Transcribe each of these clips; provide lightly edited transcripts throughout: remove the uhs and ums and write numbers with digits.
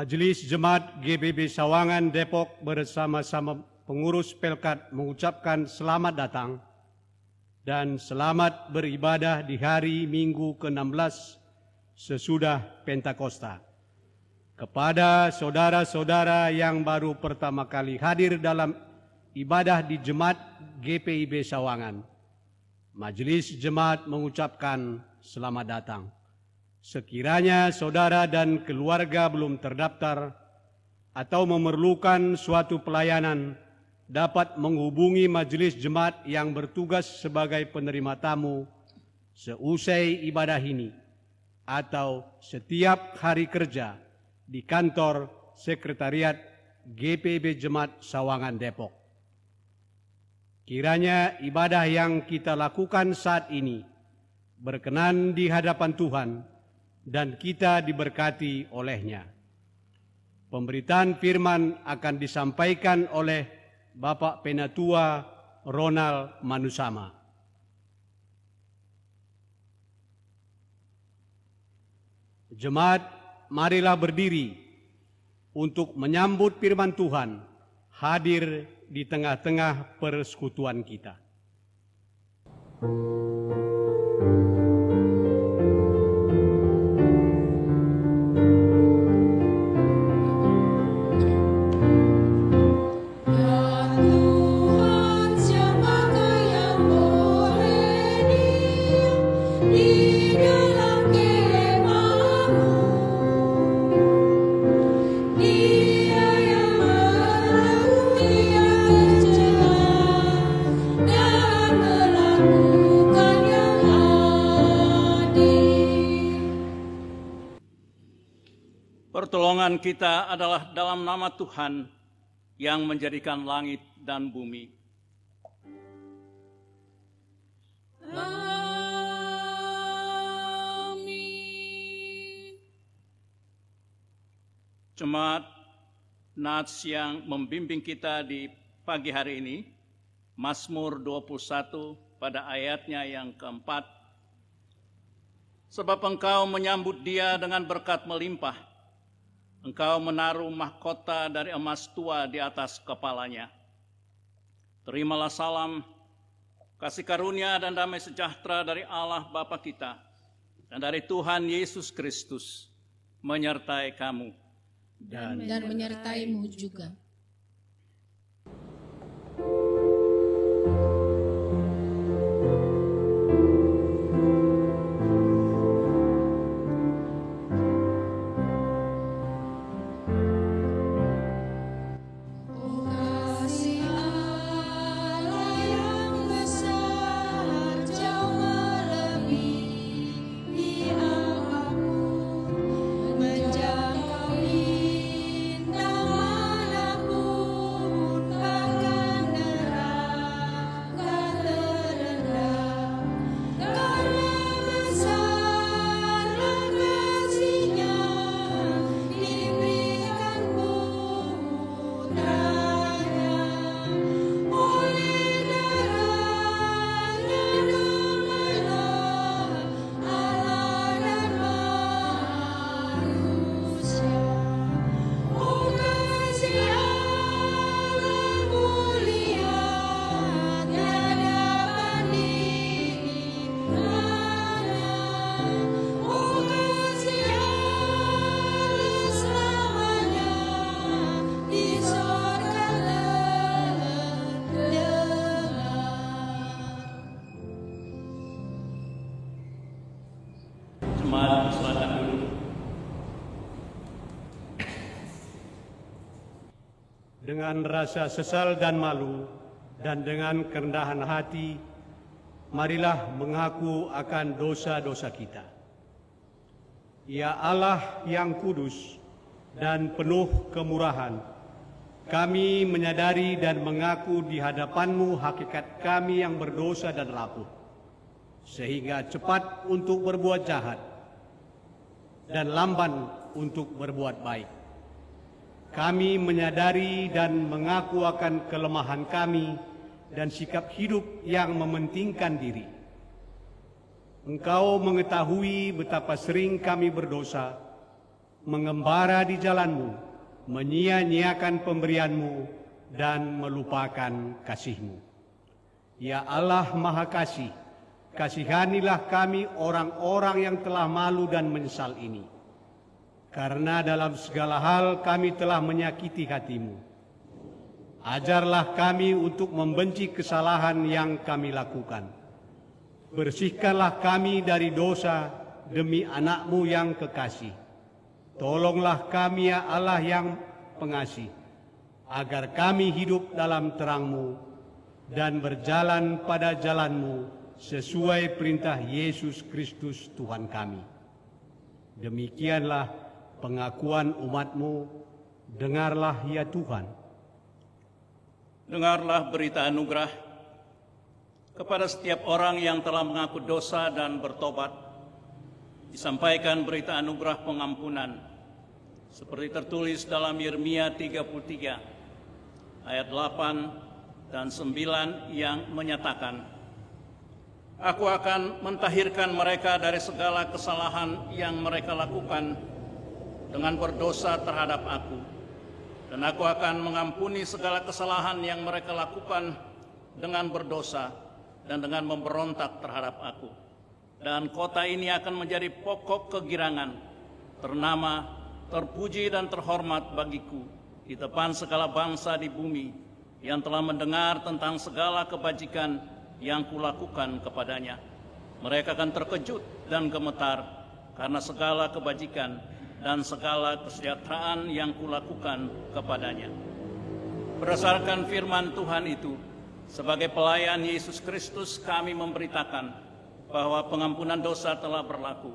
Majelis Jemaat GBB Sawangan Depok bersama-sama pengurus Pelkat mengucapkan selamat datang dan selamat beribadah di hari Minggu ke-16 sesudah Pentakosta. Kepada saudara-saudara yang baru pertama kali hadir dalam ibadah di Jemaat GPIB Sawangan, Majelis Jemaat mengucapkan selamat datang. Sekiranya saudara dan keluarga belum terdaftar atau memerlukan suatu pelayanan, dapat menghubungi Majelis Jemaat yang bertugas sebagai penerima tamu seusai ibadah ini atau setiap hari kerja di kantor Sekretariat GPIB Jemaat Sawangan Depok. Kiranya ibadah yang kita lakukan saat ini berkenan di hadapan Tuhan dan kita diberkati olehnya. Pemberitaan firman akan disampaikan oleh Bapak Penatua Ronald Manusama. Jemaat, marilah berdiri untuk menyambut firman Tuhan hadir di tengah-tengah persekutuan kita. Pertolongan kita adalah dalam nama Tuhan yang menjadikan langit dan bumi. Amin. Jemaat Nats yang membimbing kita di pagi hari ini, Mazmur 21 pada ayatnya yang keempat. Sebab engkau menyambut dia dengan berkat melimpah. Engkau menaruh mahkota dari emas tua di atas kepalanya. Terimalah salam, kasih karunia dan damai sejahtera dari Allah Bapa kita dan dari Tuhan Yesus Kristus menyertai kamu Dan menyertaimu juga. Dengan rasa sesal dan malu dan dengan kerendahan hati, marilah mengaku akan dosa-dosa kita. Ya Allah yang kudus dan penuh kemurahan, kami menyadari dan mengaku di hadapan-Mu hakikat kami yang berdosa dan rapuh, sehingga cepat untuk berbuat jahat dan lamban untuk berbuat baik. Kami menyadari dan mengaku akan kelemahan kami dan sikap hidup yang mementingkan diri. Engkau mengetahui betapa sering kami berdosa mengembara di jalanmu, menyia-nyiakan pemberianmu, dan melupakan kasihmu. Ya Allah Maha Kasih, kasihanilah kami orang-orang yang telah malu dan menyesal ini. Karena dalam segala hal kami telah menyakiti hatimu. Ajarlah kami untuk membenci kesalahan yang kami lakukan. Bersihkanlah kami dari dosa demi anak-Mu yang kekasih. Tolonglah kami ya Allah yang pengasih, agar kami hidup dalam terang-Mu dan berjalan pada jalan-Mu sesuai perintah Yesus Kristus Tuhan kami. Demikianlah pengakuan umat-Mu, dengarlah ya Tuhan. Dengarlah berita anugerah kepada setiap orang yang telah mengaku dosa dan bertobat. Disampaikan berita anugerah pengampunan, seperti tertulis dalam Yeremia 33 ayat 8 dan 9 yang menyatakan, Aku akan mentahirkan mereka dari segala kesalahan yang mereka lakukan dengan berdosa terhadap Aku. Dan Aku akan mengampuni segala kesalahan yang mereka lakukan dengan berdosa dan dengan memberontak terhadap Aku. Dan kota ini akan menjadi pokok kegirangan, ternama, terpuji dan terhormat bagiku di depan segala bangsa di bumi yang telah mendengar tentang segala kebajikan yang kulakukan kepadanya. Mereka akan terkejut dan gemetar karena segala kebajikan dan segala kesejahteraan yang kulakukan kepadanya. Berdasarkan firman Tuhan itu, sebagai pelayan Yesus Kristus kami memberitakan bahwa pengampunan dosa telah berlaku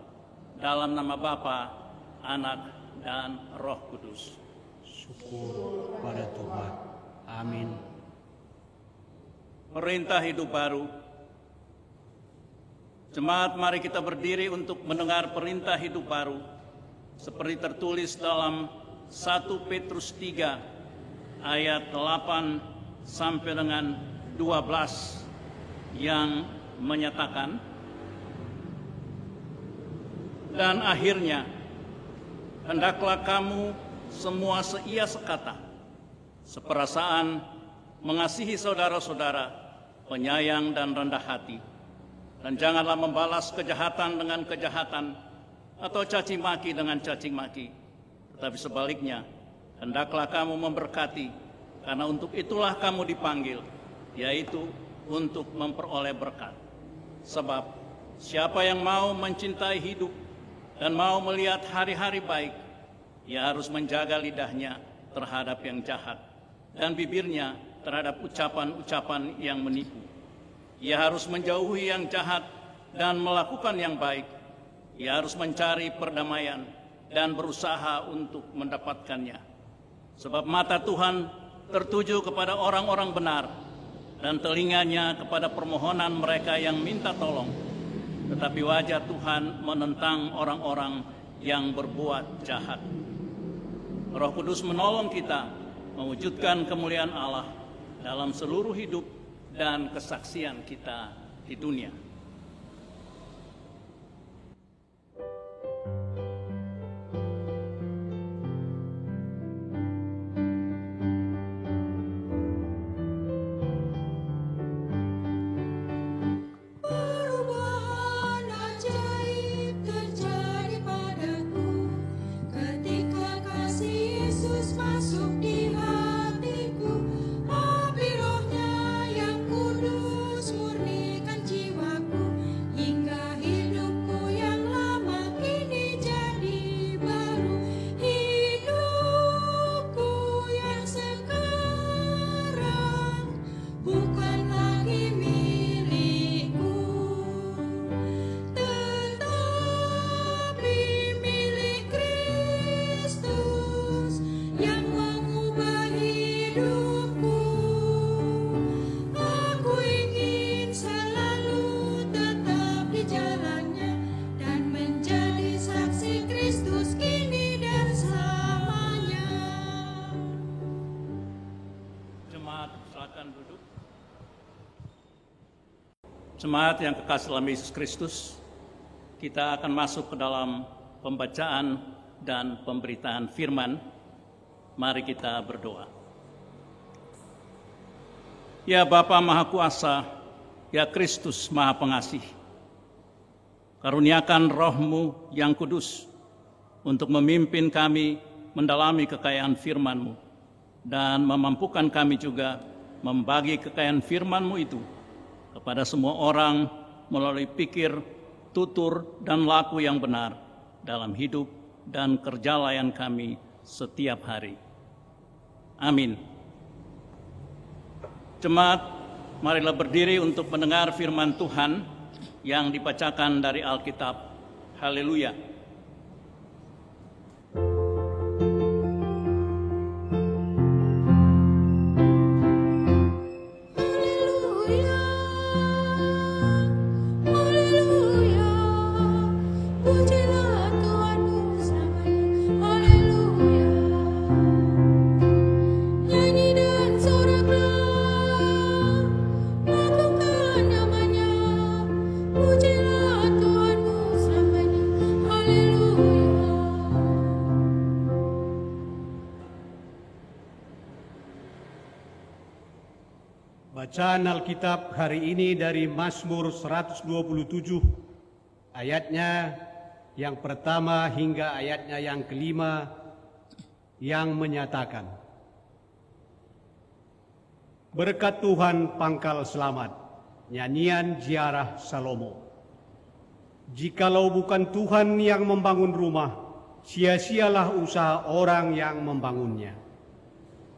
dalam nama Bapa, Anak, dan Roh Kudus. Syukur pada Tuhan. Amin. Perintah hidup baru. Jemaat, mari kita berdiri untuk mendengar perintah hidup baru seperti tertulis dalam 1 Petrus 3 ayat 8 sampai dengan 12 yang menyatakan, Dan akhirnya hendaklah kamu semua seia sekata, seperasaan, mengasihi saudara-saudara, penyayang dan rendah hati, dan janganlah membalas kejahatan dengan kejahatan atau caci maki dengan caci maki, tetapi sebaliknya hendaklah kamu memberkati, karena untuk itulah kamu dipanggil, yaitu untuk memperoleh berkat. Sebab siapa yang mau mencintai hidup dan mau melihat hari-hari baik, ia harus menjaga lidahnya terhadap yang jahat dan bibirnya terhadap ucapan-ucapan yang menipu. Ia harus menjauhi yang jahat dan melakukan yang baik. Ia harus mencari perdamaian dan berusaha untuk mendapatkannya. Sebab mata Tuhan tertuju kepada orang-orang benar dan telinganya kepada permohonan mereka yang minta tolong. Tetapi wajah Tuhan menentang orang-orang yang berbuat jahat. Roh Kudus menolong kita mewujudkan kemuliaan Allah dalam seluruh hidup dan kesaksian kita di dunia. Jemaat yang kekasih dalam Yesus Kristus, kita akan masuk ke dalam pembacaan dan pemberitaan firman. Mari kita berdoa. Ya Bapa Maha Kuasa, ya Kristus Maha Pengasih, karuniakan Roh-Mu yang kudus untuk memimpin kami mendalami kekayaan firman-Mu dan memampukan kami juga membagi kekayaan firman-Mu itu kepada semua orang melalui pikir, tutur, dan laku yang benar dalam hidup dan kerja layan kami setiap hari. Amin. Jemaat, marilah berdiri untuk mendengar firman Tuhan yang dibacakan dari Alkitab. Haleluya. Bacaan Alkitab hari ini dari Mazmur 127, ayatnya yang pertama hingga ayatnya yang kelima, yang menyatakan, berkat Tuhan pangkal selamat, nyanyian ziarah Salomo. Jikalau bukan Tuhan yang membangun rumah, sia-sialah usaha orang yang membangunnya.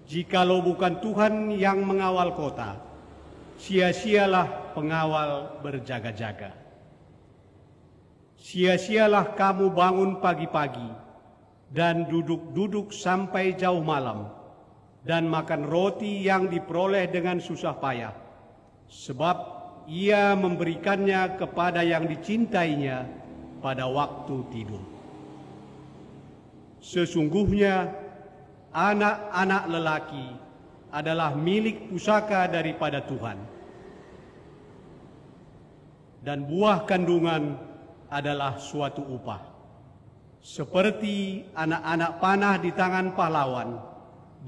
Jikalau bukan Tuhan yang mengawal kota, sia-sialah pengawal berjaga-jaga. Sia-sialah kamu bangun pagi-pagi dan duduk-duduk sampai jauh malam dan makan roti yang diperoleh dengan susah payah, sebab ia memberikannya kepada yang dicintainya pada waktu tidur. Sesungguhnya anak-anak lelaki adalah milik pusaka daripada Tuhan, dan buah kandungan adalah suatu upah. Seperti anak-anak panah di tangan pahlawan,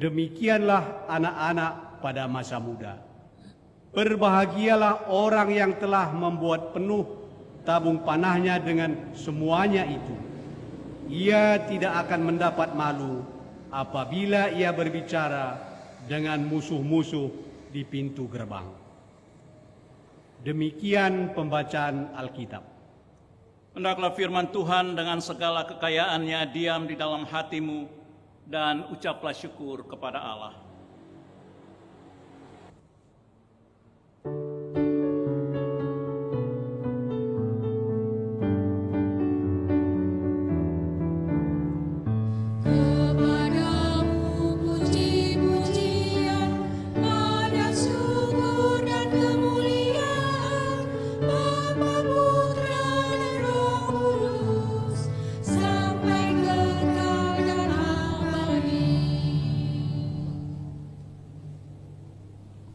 demikianlah anak-anak pada masa muda. Berbahagialah orang yang telah membuat penuh tabung panahnya dengan semuanya itu. Ia tidak akan mendapat malu apabila ia berbicara dengan musuh-musuh di pintu gerbang. Demikian pembacaan Alkitab. Hendaklah firman Tuhan dengan segala kekayaannya diam di dalam hatimu dan ucaplah syukur kepada Allah.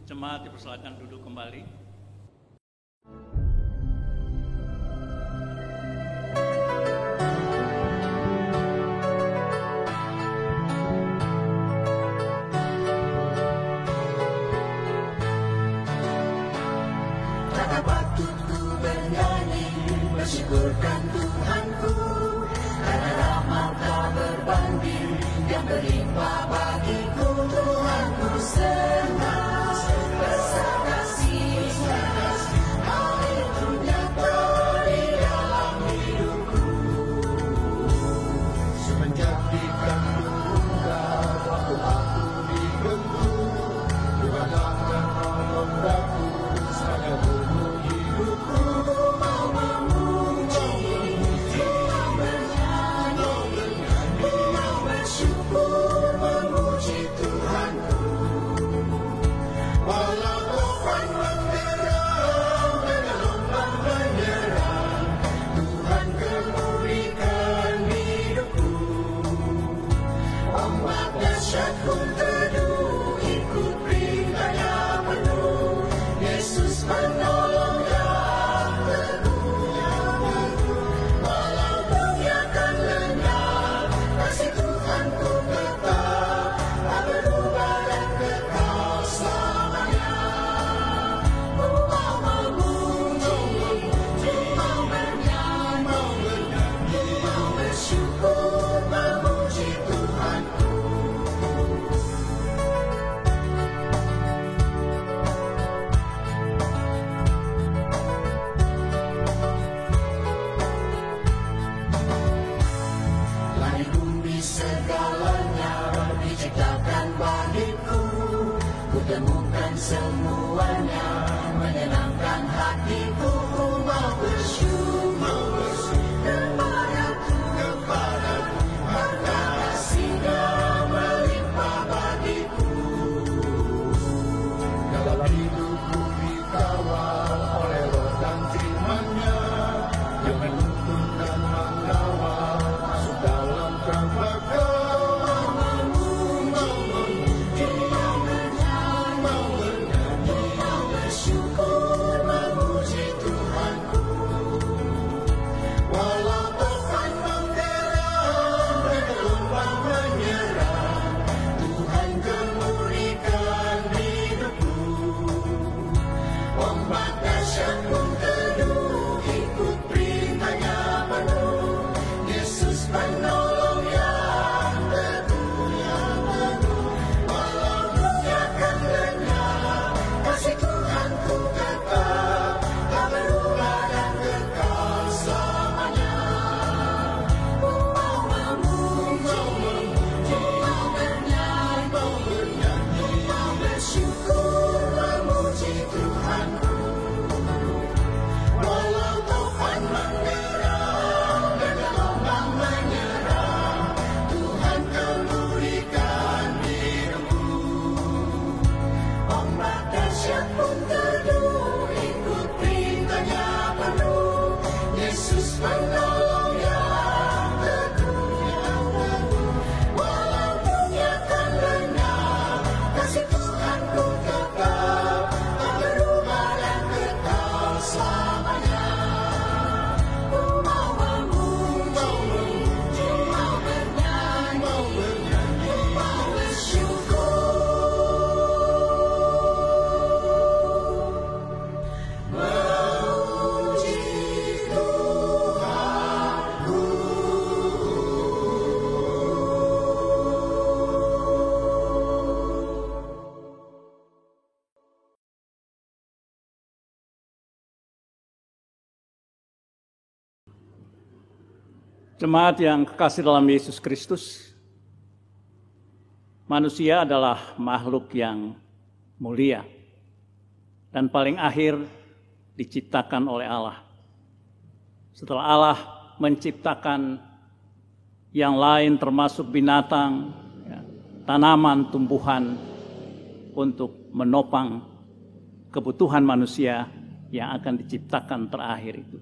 Jemaat dipersilakan duduk kembali. Tak patut ku bernyanyi, bersyukurkan Tuhanku, karena rahmat tak berbanding yang berlimpah bagiku. Tuhanku senang besar kasih-Nya, hal itu nyata di dalam hidupku. Semenjak di kandung waktu aku dibentuk, Tuhan akan menolong daku sepanjang umur hidupku. Mau memuji, mau bernyanyi, mau bersyukur, memuji Tuhanku. semuanya menyenangkan hatiku. Mau bersyukur kepadaku, karena kasih-Nya melimpah bagiku. Dalam hidupku dikawal oleh Roh dan firman-Nya, yang menuntun dan mengawal masuk dalam kebahagiaan. Jemaat yang kekasih dalam Yesus Kristus, manusia adalah makhluk yang mulia dan paling akhir diciptakan oleh Allah. Setelah Allah menciptakan yang lain termasuk binatang, tanaman, tumbuhan untuk menopang kebutuhan manusia yang akan diciptakan terakhir itu.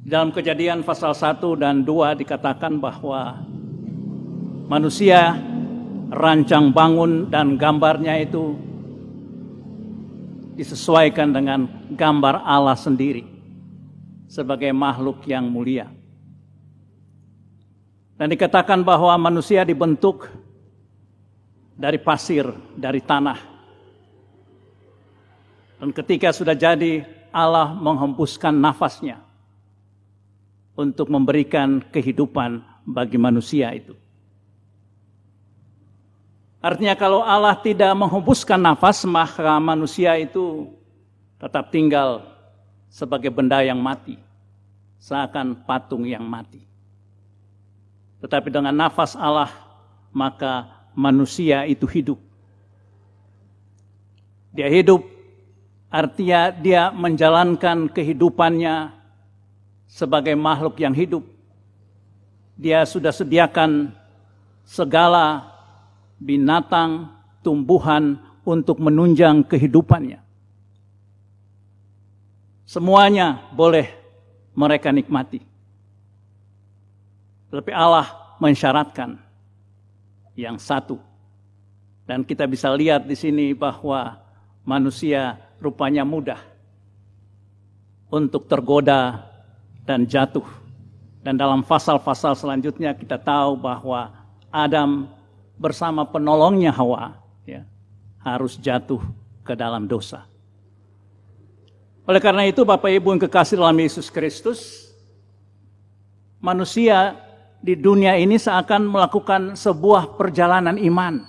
Dalam Kejadian pasal 1 dan 2 dikatakan bahwa manusia rancang bangun dan gambarnya itu disesuaikan dengan gambar Allah sendiri sebagai makhluk yang mulia. Dan dikatakan bahwa manusia dibentuk dari pasir, dari tanah. Dan ketika sudah jadi, Allah menghembuskan nafasnya untuk memberikan kehidupan bagi manusia itu. Artinya kalau Allah tidak menghembuskan nafas, maka manusia itu tetap tinggal sebagai benda yang mati, seakan patung yang mati. Tetapi dengan nafas Allah, maka manusia itu hidup. Dia hidup, artinya dia menjalankan kehidupannya sebagai makhluk yang hidup. Dia sudah sediakan segala binatang, tumbuhan untuk menunjang kehidupannya. Semuanya boleh mereka nikmati. Tetapi Allah mensyaratkan yang satu. Dan kita bisa lihat di sini bahwa manusia rupanya mudah untuk tergoda dan jatuh. Dan dalam pasal-pasal selanjutnya kita tahu bahwa Adam bersama penolongnya Hawa harus jatuh ke dalam dosa. Oleh karena itu Bapak Ibu yang kekasih dalam Yesus Kristus, manusia di dunia ini seakan melakukan sebuah perjalanan iman.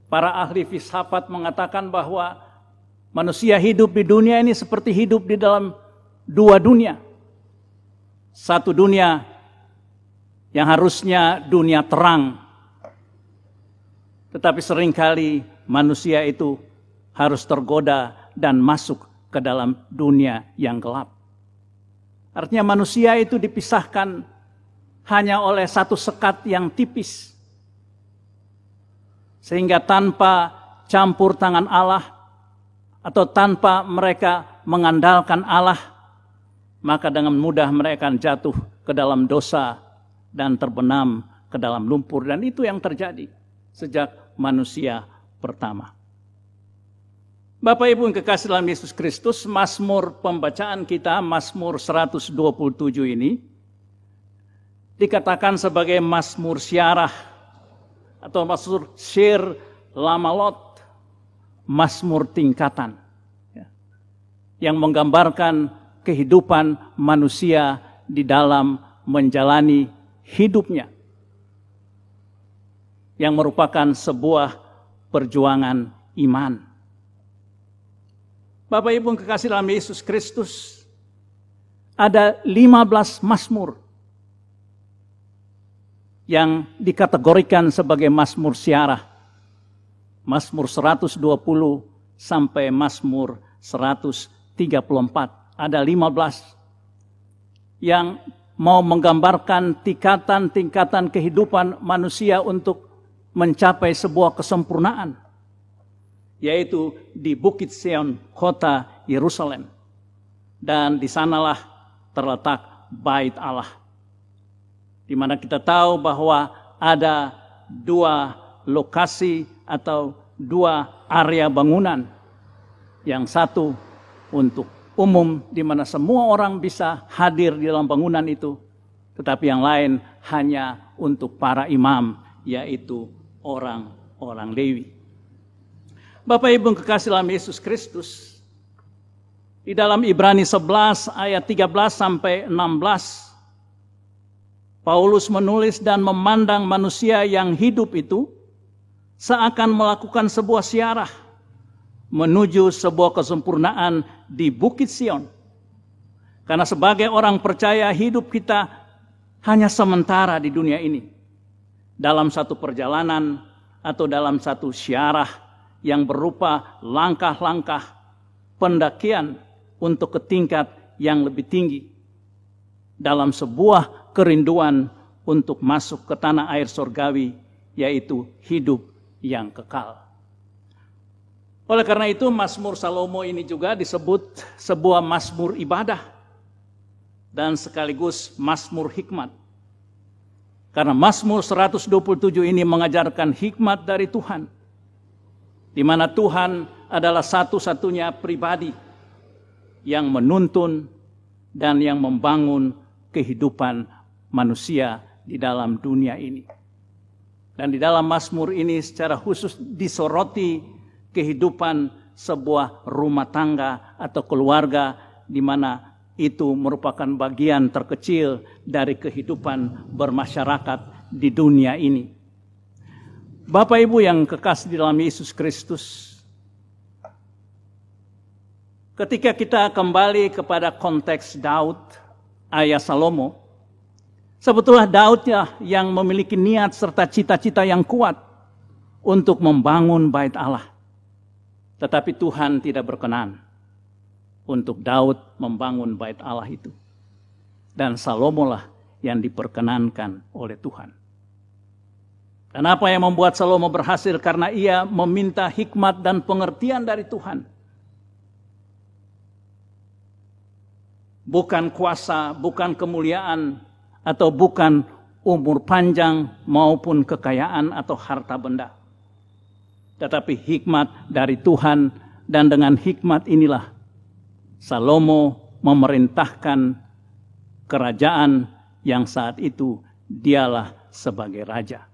Para ahli filsafat mengatakan bahwa manusia hidup di dunia ini seperti hidup di dalam dua dunia. Satu dunia yang harusnya dunia terang, Tetapi seringkali manusia itu harus tergoda dan masuk ke dalam dunia yang gelap. Artinya manusia itu dipisahkan hanya oleh satu sekat yang tipis. Sehingga tanpa campur tangan Allah atau tanpa mereka mengandalkan Allah, maka dengan mudah mereka akan jatuh ke dalam dosa dan terbenam ke dalam lumpur. Dan itu yang terjadi sejak manusia pertama. Bapak Ibu yang kekasih dalam Yesus Kristus, Mazmur pembacaan kita, Mazmur 127 ini, dikatakan sebagai Mazmur Syiarah atau Mazmur Syir Lamalot, Mazmur tingkatan, yang menggambarkan kehidupan manusia di dalam menjalani hidupnya, yang merupakan sebuah perjuangan iman. Bapak Ibu yang kekasih dalam Yesus Kristus, ada 15 Mazmur yang dikategorikan sebagai Mazmur Syiarah. Mazmur 120 sampai Mazmur 134. Ada 15 yang mau menggambarkan tingkatan-tingkatan kehidupan manusia untuk mencapai sebuah kesempurnaan, yaitu di Bukit Sion, kota Yerusalem. Dan di sanalah terletak Bait Allah, di mana kita tahu bahwa ada 2 lokasi atau 2 area bangunan. Yang satu untuk umum, di mana semua orang bisa hadir di dalam bangunan itu. Tetapi yang lain hanya untuk para imam, yaitu orang-orang Lewi. Bapak Ibu yang kekasih dalam Yesus Kristus, di dalam Ibrani 11 ayat 13 sampai 16, Paulus menulis dan memandang manusia yang hidup itu seakan melakukan sebuah syiarah menuju sebuah kesempurnaan di Bukit Sion. Karena sebagai orang percaya, hidup kita hanya sementara di dunia ini, dalam satu perjalanan atau dalam satu syiarah yang berupa langkah-langkah pendakian untuk ke tingkat yang lebih tinggi, dalam sebuah kerinduan untuk masuk ke tanah air surgawi, yaitu hidup yang kekal. Oleh karena itu, Mazmur Salomo ini juga disebut sebuah mazmur ibadah dan sekaligus mazmur hikmat. Karena Mazmur 127 ini mengajarkan hikmat dari Tuhan, di mana Tuhan adalah satu-satunya pribadi yang menuntun dan yang membangun kehidupan manusia di dalam dunia ini. Dan di dalam Mazmur ini secara khusus disoroti kehidupan sebuah rumah tangga atau keluarga, di mana itu merupakan bagian terkecil dari kehidupan bermasyarakat di dunia ini. Bapak Ibu yang kekasih di dalam Yesus Kristus, ketika kita kembali kepada konteks Daud, ayah Salomo, sebetulnya Daud yang memiliki niat serta cita-cita yang kuat untuk membangun bait Allah. Tetapi Tuhan tidak berkenan untuk Daud membangun bait Allah itu. Dan Salomo lah yang diperkenankan oleh Tuhan. Dan apa yang membuat Salomo berhasil? Karena ia meminta hikmat dan pengertian dari Tuhan. Bukan kuasa, bukan kemuliaan, atau bukan umur panjang maupun kekayaan atau harta benda. Tetapi hikmat dari Tuhan, dan dengan hikmat inilah Salomo memerintahkan kerajaan yang saat itu dialah sebagai raja.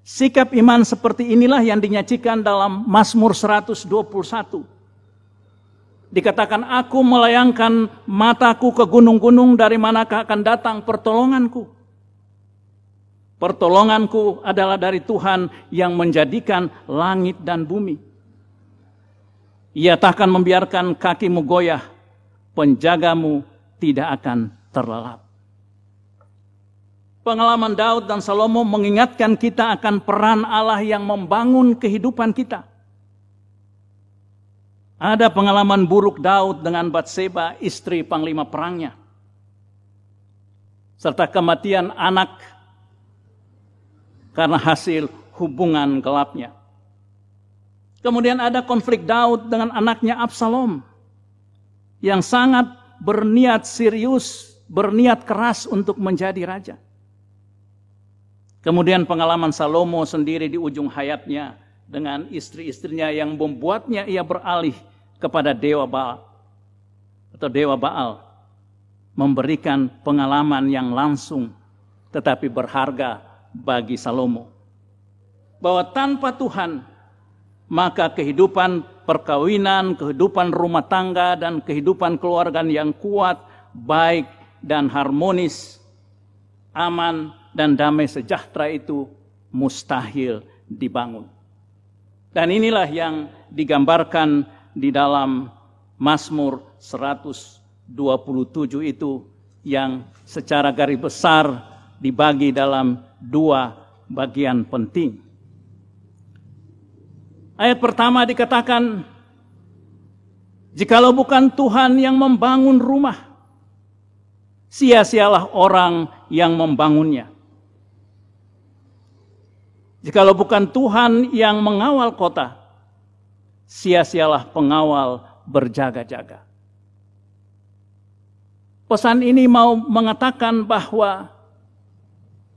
Sikap iman seperti inilah yang dinyajikan dalam Mazmur 121. Dikatakan, aku melayangkan mataku ke gunung-gunung, dari manakah akan datang pertolonganku? Pertolonganku adalah dari Tuhan yang menjadikan langit dan bumi. Ia takkan membiarkan kakimu goyah, penjagamu tidak akan terlelap. Pengalaman Daud dan Salomo mengingatkan kita akan peran Allah yang membangun kehidupan kita. Ada pengalaman buruk Daud dengan Batseba, istri panglima perangnya, serta kematian anak karena hasil hubungan gelapnya. Kemudian ada konflik Daud dengan anaknya Absalom yang sangat berniat serius, berniat keras untuk menjadi raja. Kemudian pengalaman Salomo sendiri di ujung hayatnya dengan istri-istrinya yang membuatnya ia beralih kepada dewa Baal atau dewa Baal, memberikan pengalaman yang langsung tetapi berharga bagi Salomo. Bahwa tanpa Tuhan, maka kehidupan perkawinan, kehidupan rumah tangga, dan kehidupan keluarga yang kuat, baik dan harmonis, aman dan damai sejahtera itu mustahil dibangun. Dan inilah yang digambarkan di dalam Mazmur 127 itu, yang secara garis besar dibagi dalam dua bagian penting. Ayat pertama dikatakan, jikalau bukan Tuhan yang membangun rumah, sia-sialah orang yang membangunnya. Jikalau bukan Tuhan yang mengawal kota, sia-sialah pengawal berjaga-jaga. Pesan ini mau mengatakan bahwa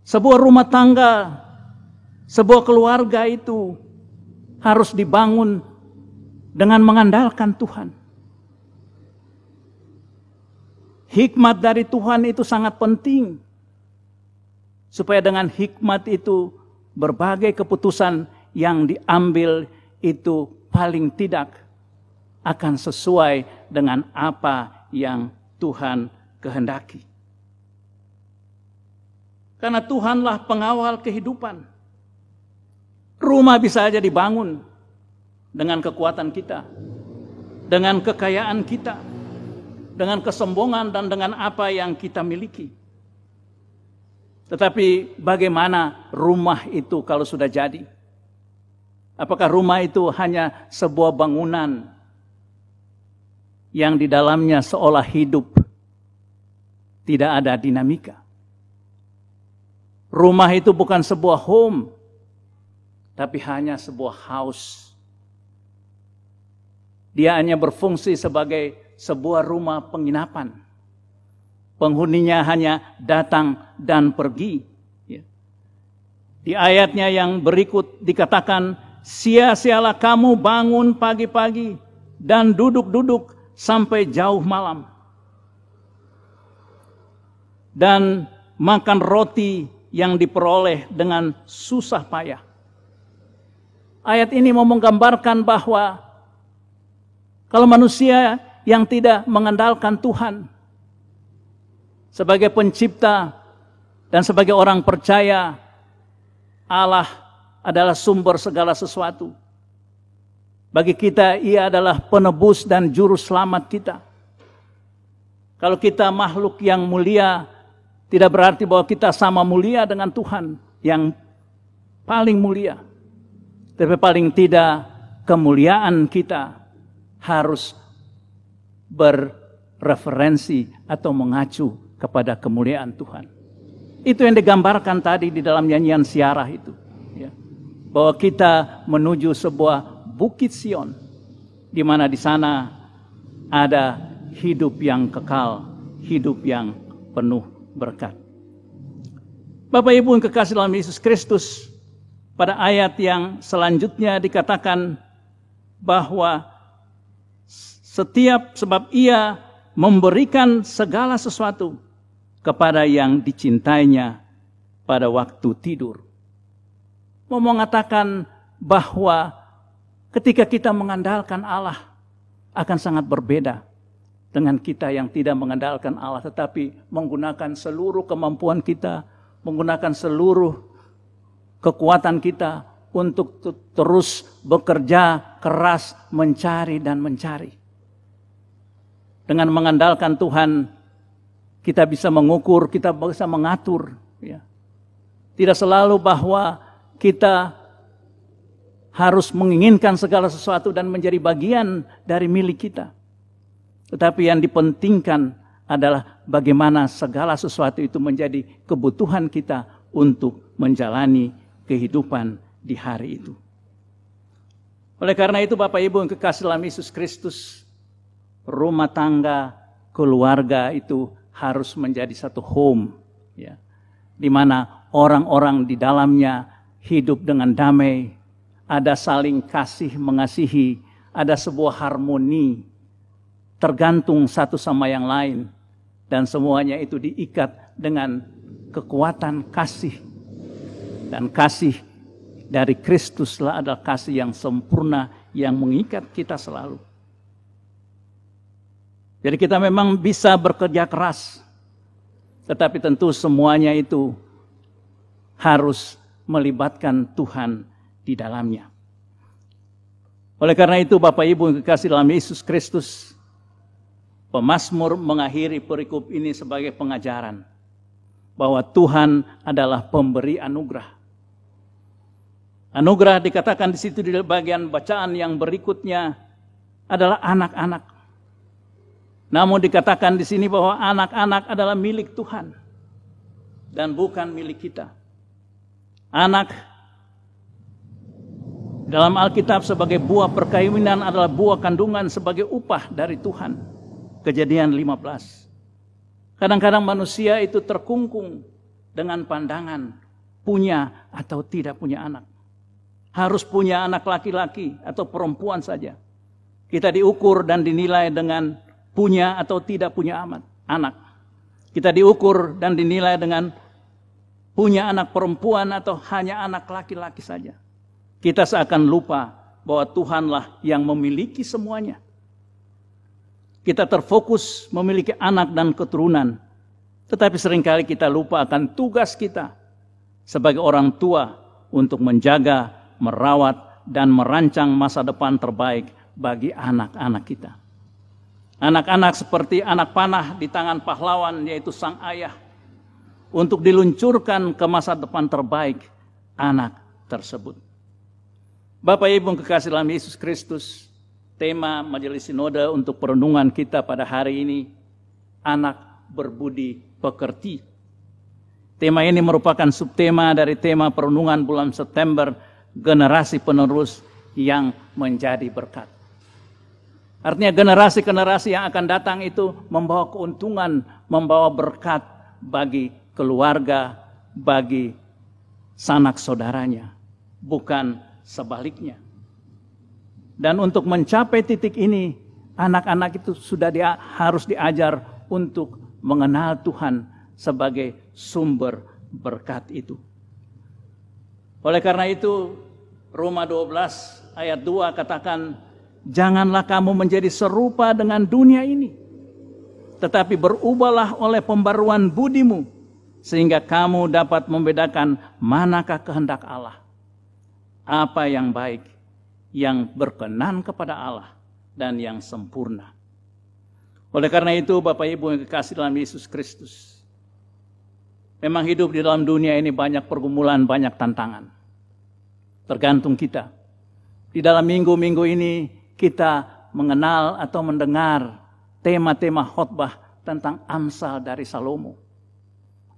sebuah rumah tangga, sebuah keluarga itu harus dibangun dengan mengandalkan Tuhan. Hikmat dari Tuhan itu sangat penting, supaya dengan hikmat itu berbagai keputusan yang diambil itu paling tidak akan sesuai dengan apa yang Tuhan kehendaki. Karena Tuhanlah pengawal kehidupan. Rumah bisa saja dibangun dengan kekuatan kita, dengan kekayaan kita, dengan kesombongan dan dengan apa yang kita miliki. Tetapi bagaimana rumah itu kalau sudah jadi? Apakah rumah itu hanya sebuah bangunan yang di dalamnya seolah hidup, tidak ada dinamika? Rumah itu bukan sebuah home, tapi hanya sebuah house. Dia hanya berfungsi sebagai sebuah rumah penginapan. Penghuninya hanya datang dan pergi. Di ayatnya yang berikut dikatakan, sia-sialah kamu bangun pagi-pagi dan duduk-duduk sampai jauh malam, dan makan roti yang diperoleh dengan susah payah. Ayat ini mau menggambarkan bahwa kalau manusia yang tidak mengandalkan Tuhan sebagai pencipta dan sebagai orang percaya Allah adalah sumber segala sesuatu, bagi kita Ia adalah penebus dan juru selamat kita. Kalau kita makhluk yang mulia, tidak berarti bahwa kita sama mulia dengan Tuhan yang paling mulia. Tapi paling tidak kemuliaan kita harus berreferensi atau mengacu kepada kemuliaan Tuhan. Itu yang digambarkan tadi di dalam nyanyian siarah itu. Ya. Bahwa kita menuju sebuah bukit Sion, di mana di sana ada hidup yang kekal, hidup yang penuh berkat. Bapak Ibu yang kekasih dalam Yesus Kristus, pada ayat yang selanjutnya dikatakan bahwa sebab Ia memberikan segala sesuatu kepada yang dicintainya pada waktu tidur. Mau mengatakan bahwa ketika kita mengandalkan Allah akan sangat berbeda dengan kita yang tidak mengandalkan Allah, tetapi menggunakan seluruh kemampuan kita, menggunakan seluruh kekuatan kita untuk terus bekerja keras mencari dan mencari. Dengan mengandalkan Tuhan, kita bisa mengukur, kita bisa mengatur, ya, Tidak selalu bahwa kita harus menginginkan segala sesuatu dan menjadi bagian dari milik kita. Tetapi yang dipentingkan adalah bagaimana segala sesuatu itu menjadi kebutuhan kita untuk menjalani kehidupan di hari itu. Oleh karena itu Bapak Ibu yang kekasih dalam Yesus Kristus, rumah tangga, keluarga itu harus menjadi satu home, ya, di mana orang-orang di dalamnya hidup dengan damai, ada saling kasih mengasihi, ada sebuah harmoni, tergantung satu sama yang lain, dan semuanya itu diikat dengan kekuatan kasih. Dan kasih dari Kristuslah adalah kasih yang sempurna yang mengikat kita selalu. Jadi kita memang bisa bekerja keras, tetapi tentu semuanya itu harus melibatkan Tuhan di dalamnya. Oleh karena itu Bapak Ibu yang kekasih dalam Yesus Kristus, pemazmur mengakhiri perikop ini sebagai pengajaran bahwa Tuhan adalah pemberi anugerah. Anugerah dikatakan di situ di bagian bacaan yang berikutnya adalah anak-anak. Namun dikatakan di sini bahwa anak-anak adalah milik Tuhan dan bukan milik kita. Anak dalam Alkitab sebagai buah perkawinan adalah buah kandungan sebagai upah dari Tuhan. Kejadian 15. Kadang-kadang manusia itu terkungkung dengan pandangan punya atau tidak punya anak. Harus punya anak laki-laki atau perempuan saja. Kita diukur dan dinilai dengan punya atau tidak punya anak. Kita diukur dan dinilai dengan punya anak perempuan atau hanya anak laki-laki saja. Kita seakan lupa bahwa Tuhanlah yang memiliki semuanya. Kita terfokus memiliki anak dan keturunan. Tetapi seringkali kita lupa akan tugas kita sebagai orang tua untuk menjaga, merawat, dan merancang masa depan terbaik bagi anak-anak kita. Anak-anak seperti anak panah di tangan pahlawan, yaitu sang ayah, untuk diluncurkan ke masa depan terbaik anak tersebut. Bapak Ibu yang kekasih dalam Yesus Kristus, tema Majelis Sinode untuk perenungan kita pada hari ini, anak berbudi pekerti. Tema ini merupakan subtema dari tema perenungan bulan September, generasi penerus yang menjadi berkat. Artinya generasi-generasi yang akan datang itu membawa keuntungan, membawa berkat bagi keluarga, bagi sanak saudaranya, bukan sebaliknya. Dan untuk mencapai titik ini, anak-anak itu sudah harus diajar untuk mengenal Tuhan sebagai sumber berkat itu. Oleh karena itu, Roma 12 ayat 2 katakan, janganlah kamu menjadi serupa dengan dunia ini, tetapi berubahlah oleh pembaruan budimu, sehingga kamu dapat membedakan manakah kehendak Allah, apa yang baik, yang berkenan kepada Allah, dan yang sempurna. Oleh karena itu, Bapak Ibu yang kekasih dalam Yesus Kristus, memang hidup di dalam dunia ini banyak pergumulan, banyak tantangan. Tergantung kita. Di dalam minggu-minggu ini kita mengenal atau mendengar tema-tema khotbah tentang Amsal dari Salomo.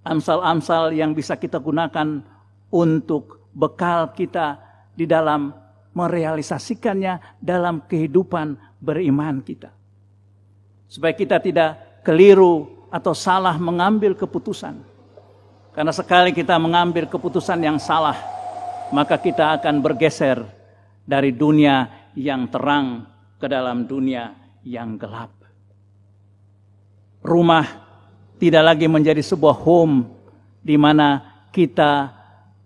Amsal-amsal yang bisa kita gunakan untuk bekal kita di dalam merealisasikannya dalam kehidupan beriman kita. Supaya kita tidak keliru atau salah mengambil keputusan. Karena sekali kita mengambil keputusan yang salah, maka kita akan bergeser dari dunia yang terang ke dalam dunia yang gelap. Rumah tidak lagi menjadi sebuah home di mana kita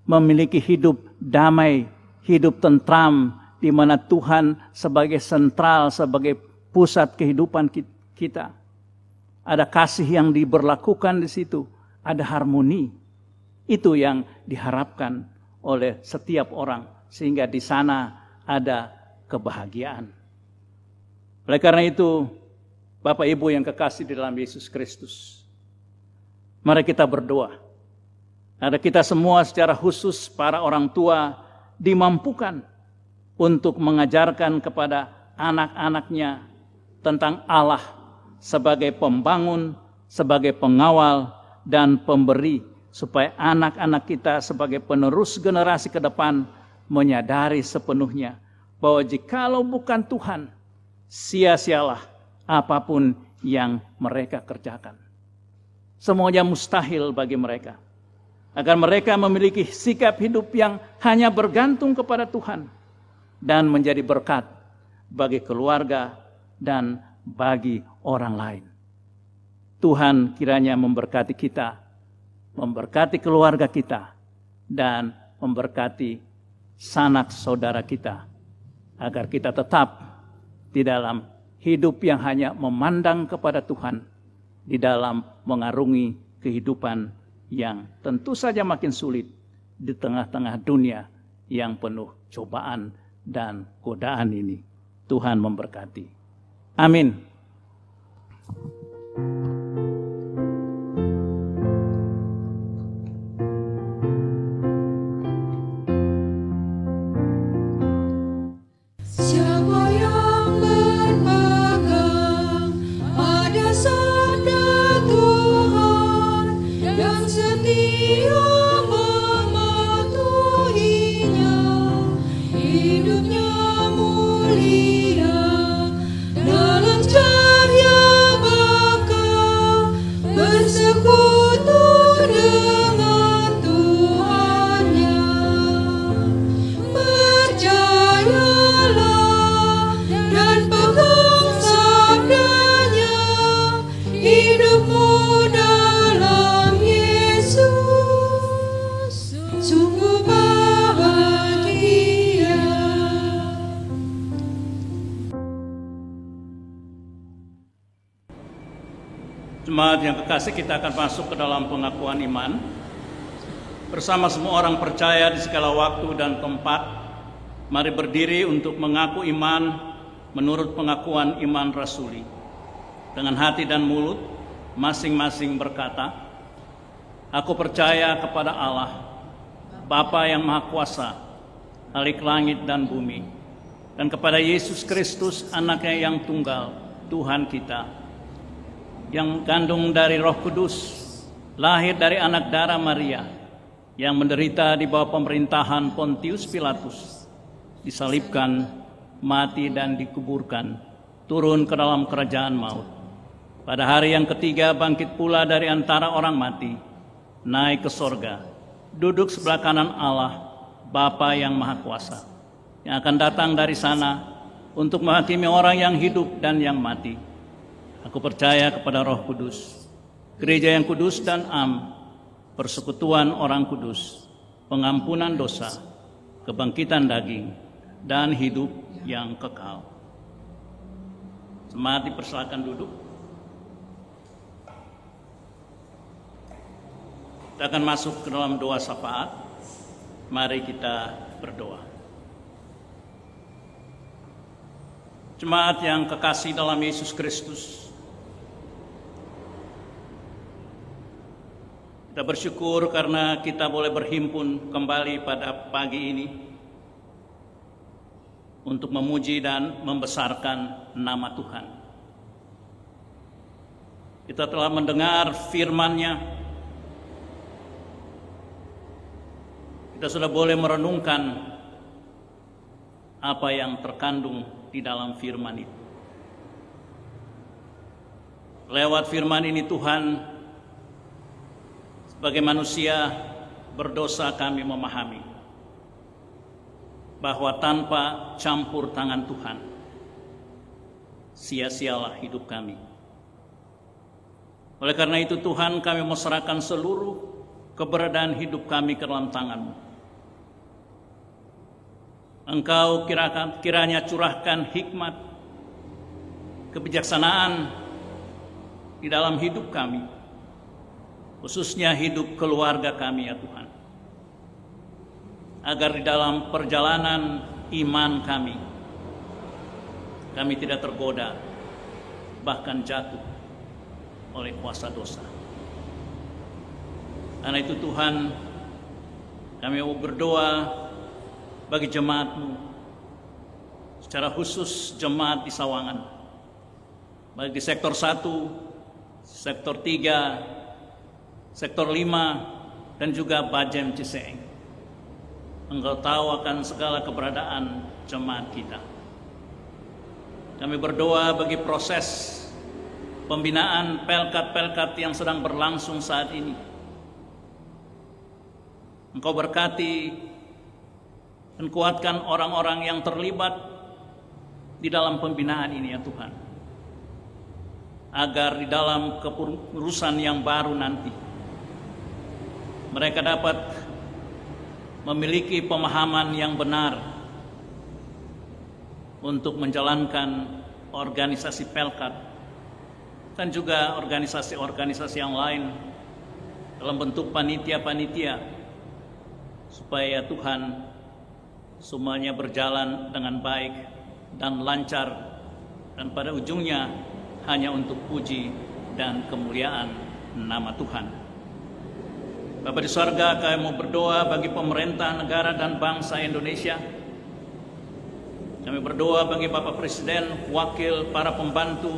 memiliki hidup damai, hidup tentram, di mana Tuhan sebagai sentral, sebagai pusat kehidupan kita. Ada kasih yang diberlakukan di situ, ada harmoni. Itu yang diharapkan oleh setiap orang, sehingga di sana ada kebahagiaan. Oleh karena itu, Bapak Ibu yang kekasih di dalam Yesus Kristus, mari kita berdoa Ada kita semua secara khusus para orang tua dimampukan untuk mengajarkan kepada anak-anaknya tentang Allah sebagai pembangun, sebagai pengawal, dan pemberi, supaya anak-anak kita sebagai penerus generasi ke depan menyadari sepenuhnya bahwa jikalau bukan Tuhan, sia-sialah apapun yang mereka kerjakan. Semuanya mustahil bagi mereka. Agar mereka memiliki sikap hidup yang hanya bergantung kepada Tuhan dan menjadi berkat bagi keluarga dan bagi orang lain. Tuhan kiranya memberkati kita, memberkati keluarga kita, dan memberkati sanak saudara kita, agar kita tetap di dalam hidup yang hanya memandang kepada Tuhan, di dalam mengarungi kehidupan yang tentu saja makin sulit di tengah-tengah dunia yang penuh cobaan dan godaan ini. Tuhan memberkati. Amin. Siapa yang berpegang pada sabda Tuhan yang setia mematuhinya, hidupnya mulia dalam cahaya bakal bersekutu dengan Tuhannya. Percayalah dan pegang sabdanya, hidupmu dalam Yesus sungguh bahagia. Jemaat yang kekasih, kita akan masuk ke dalam pengakuan iman bersama semua orang percaya di segala waktu dan tempat. Mari berdiri untuk mengaku iman menurut pengakuan iman rasuli. Dengan hati dan mulut masing-masing berkata, aku percaya kepada Allah, Bapa yang Maha Kuasa, Khalik langit dan bumi, dan kepada Yesus Kristus, Anaknya yang tunggal, Tuhan kita, yang kandung dari Roh Kudus, lahir dari anak darah Maria, yang menderita di bawah pemerintahan Pontius Pilatus, disalibkan, mati dan dikuburkan, turun ke dalam kerajaan maut. Pada hari yang ketiga bangkit pula dari antara orang mati, naik ke sorga, duduk sebelah kanan Allah, Bapa yang Maha Kuasa, yang akan datang dari sana untuk menghakimi orang yang hidup dan yang mati. Aku percaya kepada Roh Kudus, gereja yang kudus dan am, persekutuan orang kudus, pengampunan dosa, kebangkitan daging, dan hidup yang kekal. Jemaat dipersilakan duduk. Kita akan masuk ke dalam doa syafaat. Mari kita berdoa. Jemaat yang kekasih dalam Yesus Kristus, kita bersyukur karena kita boleh berhimpun kembali pada pagi ini untuk memuji dan membesarkan nama Tuhan. Kita telah mendengar firman-Nya. Kita sudah boleh merenungkan apa yang terkandung di dalam firman itu. Lewat firman ini Tuhan, sebagai manusia berdosa kami memahami bahwa tanpa campur tangan Tuhan, sia-sialah hidup kami. Oleh karena itu Tuhan, kami menyerahkan seluruh keberadaan hidup kami ke dalam tangan-Mu. Engkau kiranya curahkan hikmat, kebijaksanaan di dalam hidup kami, khususnya hidup keluarga kami ya Tuhan. Agar di dalam perjalanan iman kami tidak tergoda, bahkan jatuh oleh kuasa dosa. Karena itu Tuhan, Kami mau berdoa bagi jemaat-Mu, secara khusus jemaat di Sawangan, baik di sektor 1, sektor 3, sektor 5, dan juga Bajem Ciseeng. Engkau tahu akan segala keberadaan jemaat kita. Kami berdoa bagi proses pembinaan pelkat-pelkat yang sedang berlangsung saat ini. Engkau berkati dan kuatkan orang-orang yang terlibat di dalam pembinaan ini ya Tuhan, agar di dalam kepengurusan yang baru nanti mereka dapat memiliki pemahaman yang benar untuk menjalankan organisasi pelkat dan juga organisasi-organisasi yang lain dalam bentuk panitia-panitia, supaya Tuhan semuanya berjalan dengan baik dan lancar, dan pada ujungnya hanya untuk puji dan kemuliaan nama Tuhan. Bapa di sorga, kami mau berdoa bagi pemerintah negara dan bangsa Indonesia. Kami berdoa bagi Bapak Presiden, wakil, para pembantu,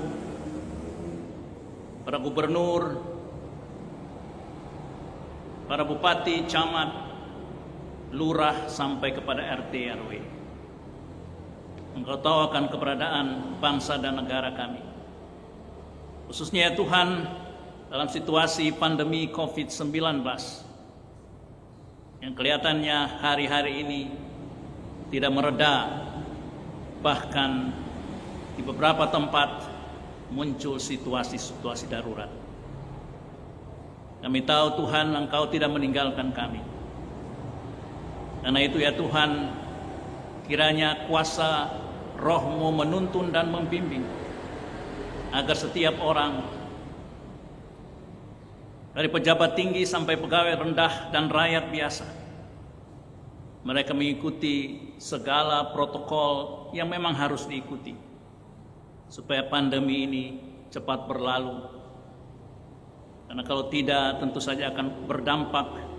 para gubernur, para bupati, camat, lurah, sampai kepada RT RW. Engkau tahu akan keberadaan bangsa dan negara kami, khususnya ya Tuhan dalam situasi pandemi COVID-19 yang kelihatannya hari-hari ini tidak mereda, bahkan di beberapa tempat muncul situasi-situasi darurat. Kami tahu Tuhan, Engkau tidak meninggalkan kami. Karena itu ya Tuhan, kiranya kuasa Roh-Mu menuntun dan membimbing, agar setiap orang, dari pejabat tinggi sampai pegawai rendah dan rakyat biasa, mereka mengikuti segala protokol yang memang harus diikuti, supaya pandemi ini cepat berlalu. Karena kalau tidak, tentu saja akan berdampak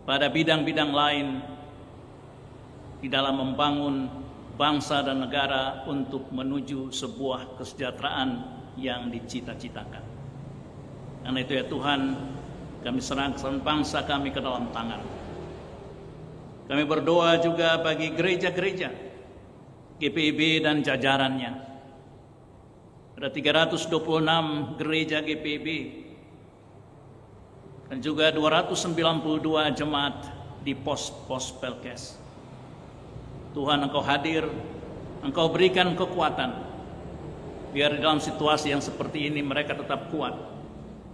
pada bidang-bidang lain di dalam membangun bangsa dan negara untuk menuju sebuah kesejahteraan yang dicita-citakan. Karena itu ya Tuhan, kami serahkan bangsa kami ke dalam tangan. Kami berdoa juga bagi gereja-gereja, GPIB dan jajarannya. Ada 326 gereja GPIB dan juga 292 jemaat di pos-pos Pelkes. Tuhan, Engkau hadir, Engkau berikan kekuatan, biar dalam situasi yang seperti ini mereka tetap kuat,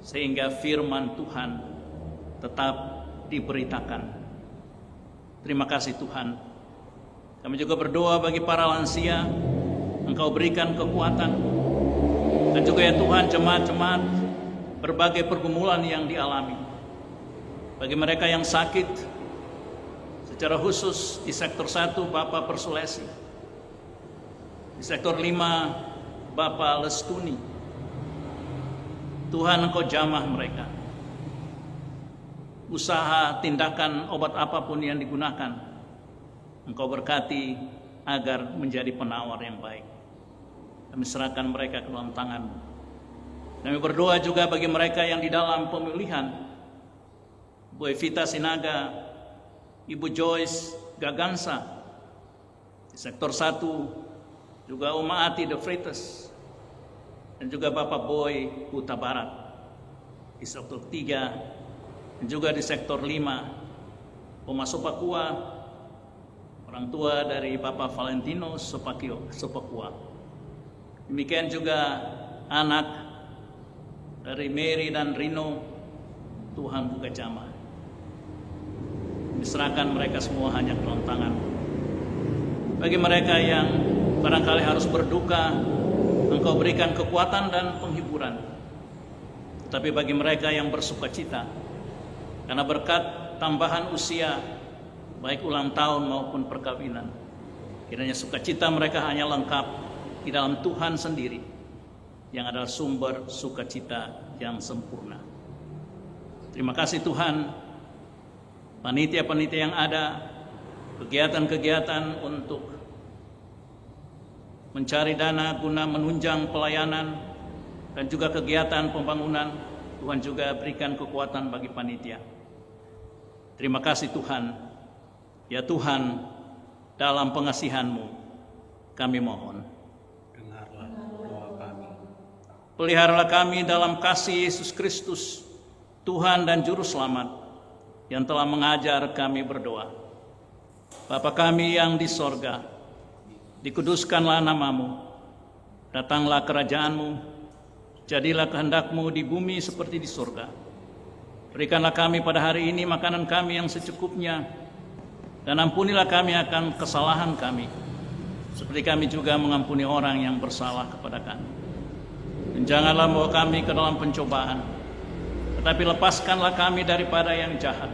sehingga firman Tuhan tetap diberitakan. Terima kasih Tuhan. Kami juga berdoa bagi para lansia, Engkau berikan kekuatan, dan juga ya Tuhan jemaat-jemaat berbagai pergumulan yang dialami. Bagi mereka yang sakit, secara khusus di sektor 1 Bapak Persulesi, di sektor 5 Bapak Lestuni, Tuhan Engkau jamah mereka. Usaha, tindakan, obat apapun yang digunakan, Engkau berkati agar menjadi penawar yang baik. Kami serahkan mereka ke dalam tangan. Kami berdoa juga bagi mereka yang di dalam pemilihan, Bu Evita Sinaga, Ibu Joyce Gagansa di sektor 1, juga Uma Ati De Freitas, dan juga Bapak Boy Huta Barat di sektor 3, dan juga di sektor 5 Oma Sopakua, orang tua dari Bapak Valentino Sopakua. Demikian juga anak dari Mary dan Rino, Tuhan buka jamah. Diserahkan mereka semua hanya ke dalam tangan. Bagi mereka yang barangkali harus berduka, Engkau berikan kekuatan dan penghiburan. Tetapi bagi mereka yang bersukacita, karena berkat tambahan usia, baik ulang tahun maupun perkawinan, kiranya sukacita mereka hanya lengkap di dalam Tuhan sendiri, yang adalah sumber sukacita yang sempurna. Terima kasih Tuhan. panitia-panitia yang ada, kegiatan-kegiatan untuk mencari dana guna menunjang pelayanan dan juga kegiatan pembangunan. Tuhan juga berikan kekuatan bagi panitia. Terima kasih Tuhan. Ya Tuhan, dalam pengasihan-Mu kami mohon. Dengarlah doa kami. Peliharalah kami dalam kasih Yesus Kristus, Tuhan dan Juru Selamat, yang telah mengajar kami berdoa. Bapa kami yang di sorga, dikuduskanlah nama-Mu, datanglah kerajaan-Mu, jadilah kehendak-Mu di bumi seperti di sorga. Berikanlah kami pada hari ini makanan kami yang secukupnya, dan ampunilah kami akan kesalahan kami, seperti kami juga mengampuni orang yang bersalah kepada kami. Dan janganlah membawa kami ke dalam pencobaan, tetapi lepaskanlah kami daripada yang jahat.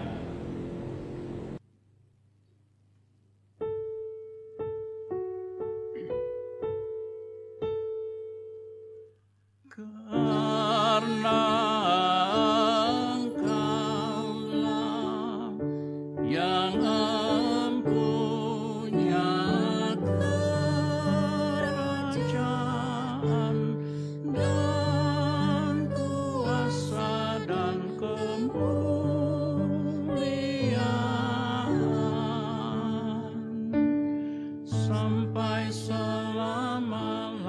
Karena Engkaulah yang empunya kerajaan dan kuasa dan kemuliaan sampai selama-lamanya.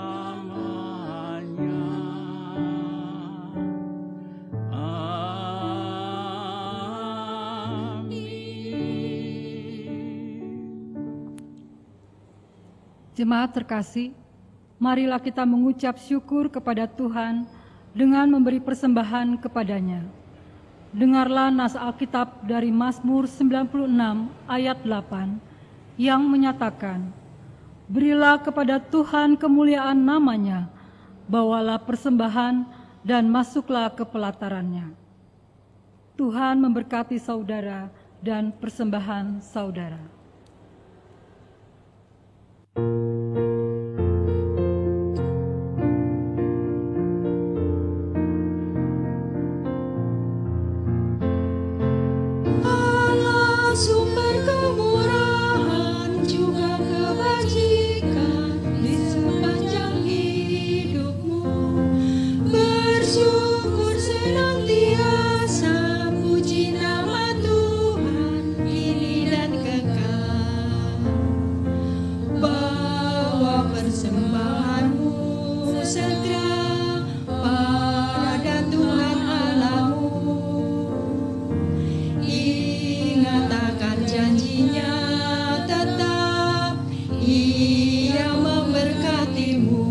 Jemaat terkasih, marilah kita mengucap syukur kepada Tuhan dengan memberi persembahan kepadanya. Dengarlah nas Alkitab dari Mazmur 96 ayat 8 yang menyatakan, "Berilah kepada Tuhan kemuliaan namanya, bawalah persembahan dan masuklah ke pelatarannya." Tuhan memberkati saudara dan persembahan saudara. Allah sumber kemurahan juga kebajikan di sepanjang hidupmu. Bersyukur senantiasa, puji nama Tuhan kini dan kekal. Bawa persembahanmu segera pada Tuhan Allahmu. Ingat akan janjinya tetap, Ia memberkatimu.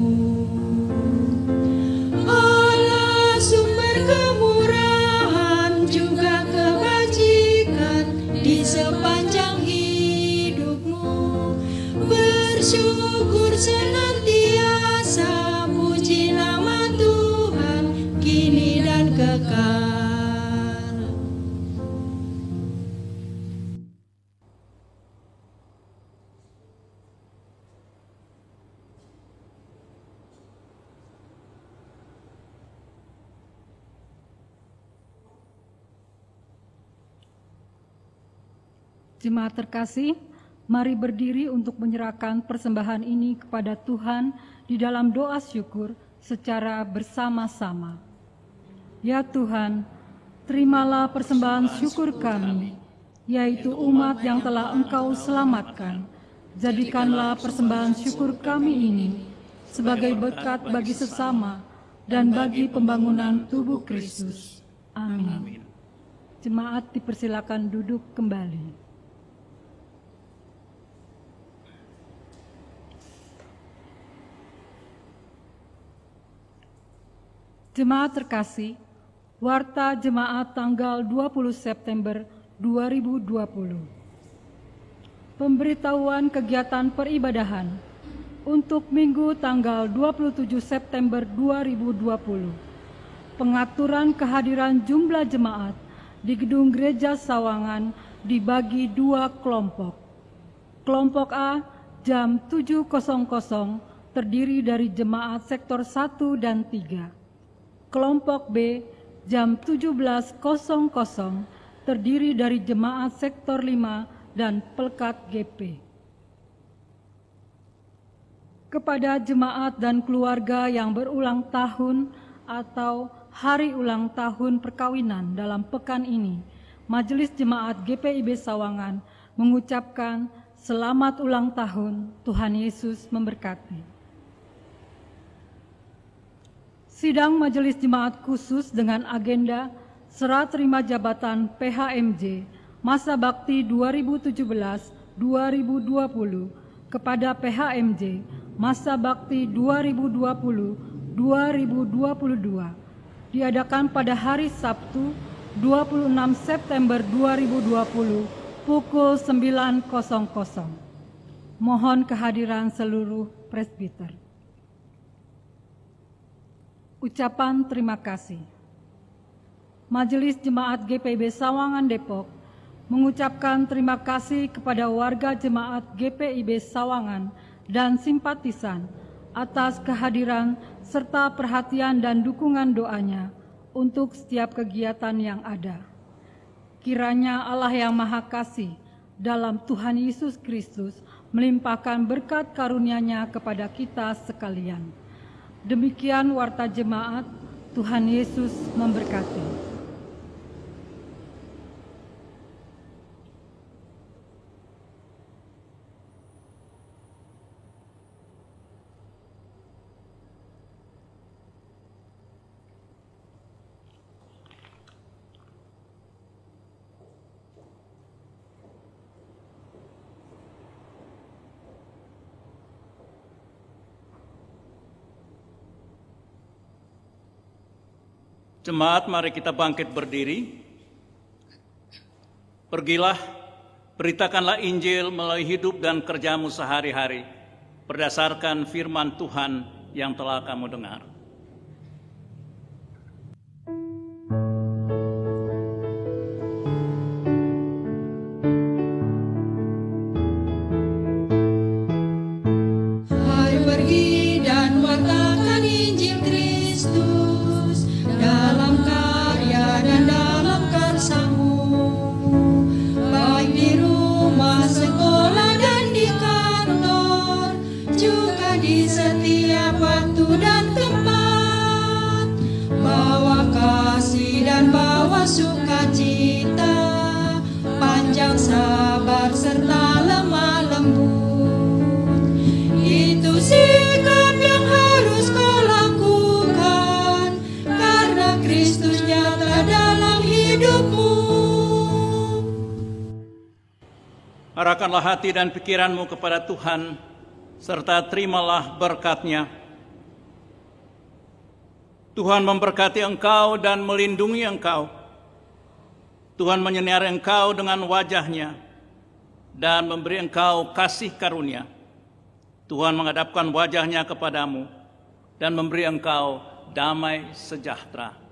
Allah sumber kemurahan juga kebajikan di sepanjang hidupmu. Bersyukur senantiasa, puji nama Tuhan kini dan kekal. Jemaat terkasih, mari berdiri untuk menyerahkan persembahan ini kepada Tuhan di dalam doa syukur secara bersama-sama. Ya Tuhan, terimalah persembahan syukur kami, yaitu umat yang telah Engkau selamatkan. Jadikanlah persembahan syukur kami ini sebagai berkat bagi sesama dan bagi pembangunan tubuh Kristus. Amin. Jemaat dipersilakan duduk kembali. Jemaat terkasih, Warta Jemaat tanggal 20 September 2020. Pemberitahuan kegiatan peribadahan untuk Minggu tanggal 27 September 2020. Pengaturan kehadiran jumlah jemaat di Gedung Gereja Sawangan dibagi 2 kelompok. Kelompok A jam 7.00 terdiri dari jemaat sektor 1 dan 3. Kelompok B jam 17.00 terdiri dari jemaat sektor 5 dan Pelkat GP. Kepada jemaat dan keluarga yang berulang tahun atau hari ulang tahun perkawinan dalam pekan ini, Majelis Jemaat GPIB Sawangan mengucapkan selamat ulang tahun, Tuhan Yesus memberkati. Sidang Majelis Jemaat Khusus dengan agenda serah terima jabatan PHMJ masa bakti 2017-2020 kepada PHMJ masa bakti 2020-2022 diadakan pada hari Sabtu 26 September 2020 pukul 9.00. Mohon kehadiran seluruh presbiter. Ucapan terima kasih. Majelis Jemaat GPIB Sawangan Depok mengucapkan terima kasih kepada warga jemaat GPIB Sawangan dan simpatisan atas kehadiran serta perhatian dan dukungan doanya untuk setiap kegiatan yang ada. Kiranya Allah yang Maha Kasih dalam Tuhan Yesus Kristus melimpahkan berkat karunia-Nya kepada kita sekalian. Demikian warta jemaat, Tuhan Yesus memberkati. Jemaat, mari kita bangkit berdiri. Pergilah, beritakanlah Injil melalui hidup dan kerjamu sehari-hari, berdasarkan firman Tuhan yang telah kamu dengar. Mari pergi dan wartakan Injil Kristus dalam karya dan dalam karsamu, baik di rumah, sekolah, dan di kantor, juga di setiap waktu dan tempat. Bawa kasih dan bawa sukacita, panjang sabar serta lemah lembut. Itu sikap yang harus kau lakukan, karena Kristus nyata dalam hidupmu. Arahkanlah hati dan pikiranmu kepada Tuhan, serta terimalah berkat-Nya. Tuhan memberkati engkau dan melindungi engkau. Tuhan menyinari engkau dengan wajah-Nya dan memberi engkau kasih karunia. Tuhan menghadapkan wajah-Nya kepadamu dan memberi engkau damai sejahtera.